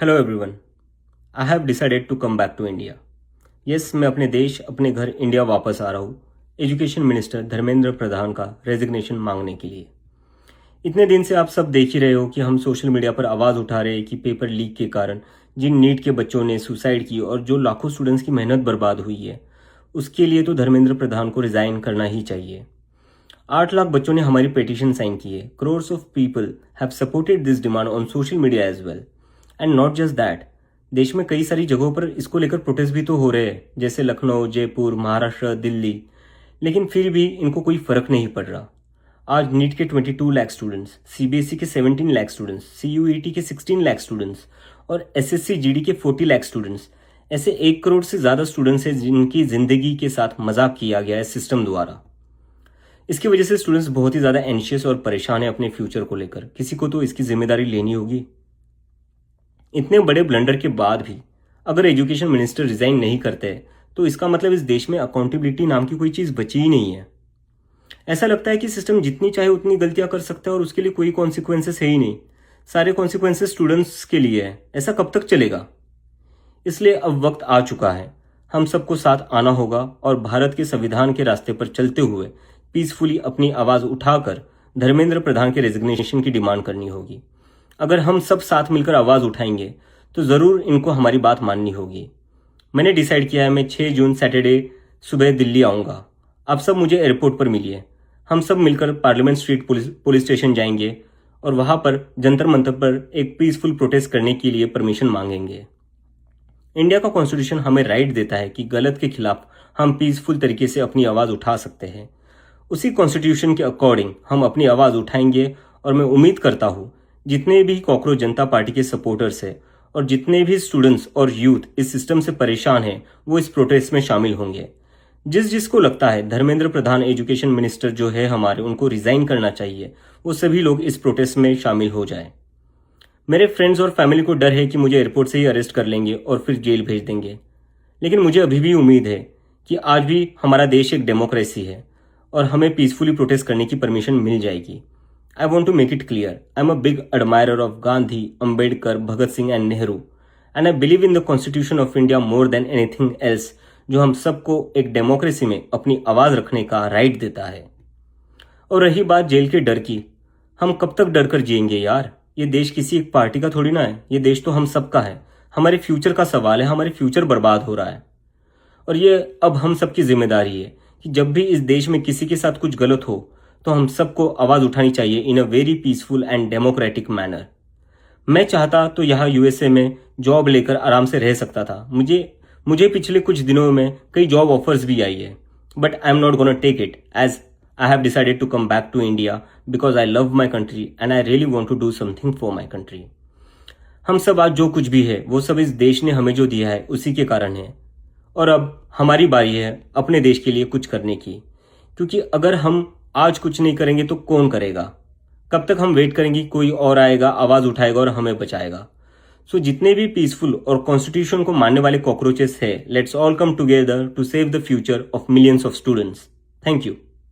Hello everyone, I have decided to come back to India. Yes, मैं अपने देश, अपने घर इंडिया वापस आ रहा हूँ एजुकेशन मिनिस्टर धर्मेंद्र प्रधान का रेजिग्नेशन मांगने के लिए। इतने दिन से आप सब देख ही रहे हो कि हम सोशल मीडिया पर आवाज़ उठा रहे हैं कि पेपर लीक के कारण जिन नीट के बच्चों ने सुसाइड की और जो लाखों स्टूडेंट्स की मेहनत बर्बाद हुई है, उसके लिए तो धर्मेंद्र प्रधान को रिज़ाइन करना ही चाहिए। 8 लाख बच्चों ने हमारी पिटीशन साइन की है। Crores of people have supported this demand on social media as well. And not just that, देश में कई सारी जगहों पर इसको लेकर प्रोटेस्ट भी तो हो रहे हैं, जैसे लखनऊ, जयपुर, महाराष्ट्र, दिल्ली। लेकिन फिर भी इनको कोई फर्क नहीं पड़ रहा। आज नीट के 22 लाख स्टूडेंट्स, सीबीएसई के 17 लाख स्टूडेंट्स, सीयूईटी के 16 लाख स्टूडेंट्स और एसएससी जीडी के 40 लाख स्टूडेंट्स, ऐसे 1 करोड़ से ज़्यादा स्टूडेंट्स हैं जिनकी ज़िंदगी के साथ मजाक किया गया है सिस्टम द्वारा। इसकी वजह से स्टूडेंट्स बहुत ही ज़्यादा एंशियस और परेशान है अपने फ्यूचर को लेकर। किसी को तो इसकी जिम्मेदारी लेनी होगी। इतने बड़े ब्लंडर के बाद भी अगर एजुकेशन मिनिस्टर रिजाइन नहीं करते तो इसका मतलब इस देश में अकाउंटेबिलिटी नाम की कोई चीज़ बची ही नहीं है। ऐसा लगता है कि सिस्टम जितनी चाहे उतनी गलतियां कर सकता है और उसके लिए कोई कॉन्सिक्वेंसेस है ही नहीं। सारे कॉन्सिक्वेंसेस स्टूडेंट्स के लिए है। ऐसा कब तक चलेगा? इसलिए अब वक्त आ चुका है, हम सबको साथ आना होगा और भारत के संविधान के रास्ते पर चलते हुए पीसफुली अपनी आवाज़ उठाकर धर्मेंद्र प्रधान के रेजिग्नेशन की डिमांड करनी होगी। अगर हम सब साथ मिलकर आवाज़ उठाएंगे तो ज़रूर इनको हमारी बात माननी होगी। मैंने डिसाइड किया है, मैं 6 जून सैटरडे सुबह दिल्ली आऊँगा। आप सब मुझे एयरपोर्ट पर मिलिए। हम सब मिलकर पार्लियामेंट स्ट्रीट पुलिस स्टेशन जाएंगे और वहाँ पर जंतर मंतर पर एक पीसफुल प्रोटेस्ट करने के लिए परमिशन मांगेंगे। इंडिया का कॉन्स्टिट्यूशन हमें राइट देता है कि गलत के खिलाफ हम पीसफुल तरीके से अपनी आवाज़ उठा सकते हैं। उसी कॉन्स्टिट्यूशन के अकॉर्डिंग हम अपनी आवाज़ उठाएंगे और मैं उम्मीद करता हूँ जितने भी कॉकरोच जनता पार्टी के सपोर्टर्स हैं और जितने भी स्टूडेंट्स और यूथ इस सिस्टम से परेशान हैं वो इस प्रोटेस्ट में शामिल होंगे। जिसको लगता है धर्मेंद्र प्रधान एजुकेशन मिनिस्टर जो है हमारे, उनको रिज़ाइन करना चाहिए, वो सभी लोग इस प्रोटेस्ट में शामिल हो जाएं। मेरे फ्रेंड्स और फैमिली को डर है कि मुझे एयरपोर्ट से ही अरेस्ट कर लेंगे और फिर जेल भेज देंगे। लेकिन मुझे अभी भी उम्मीद है कि आज भी हमारा देश एक डेमोक्रेसी है और हमें पीसफुली प्रोटेस्ट करने की परमिशन मिल जाएगी। I want to make it clear, I'm a big admirer of Gandhi, Ambedkar, Bhagat Singh and Nehru, and I believe in the Constitution of India more than anything else, जो हम सबको एक democracy में अपनी आवाज़ रखने का राइट देता है। और रही बात जेल के डर की, हम कब तक डर कर जिएंगे यार? ये देश किसी एक पार्टी का थोड़ी ना है, ये देश तो हम सबका है। हमारे फ्यूचर का सवाल है, हमारे फ्यूचर बर्बाद हो रहा है और ये अब हम सबकी जिम्मेदारी है कि जब भी इस देश में किसी के साथ कुछ गलत हो तो हम सबको आवाज़ उठानी चाहिए in a very peaceful and democratic manner. मैं चाहता तो यहाँ यूएसए में जॉब लेकर आराम से रह सकता था। मुझे पिछले कुछ दिनों में कई जॉब ऑफर्स भी आई है, but I am not gonna take it as I have decided to come back to India because I love my country and I really want to do something for my country. हम सब आज जो कुछ भी है वो सब इस देश ने हमें जो दिया है उसी के कारण है और अब हमारी बारी है अपने देश के लिए कुछ करने की, क्योंकि अगर हम आज कुछ नहीं करेंगे तो कौन करेगा? कब तक हम वेट करेंगे कोई और आएगा, आवाज़ उठाएगा और हमें बचाएगा? सो जितने भी पीसफुल और कॉन्स्टिट्यूशन को मानने वाले कॉकरोचेस है, let's all come together to save the future of millions of students. Thank you.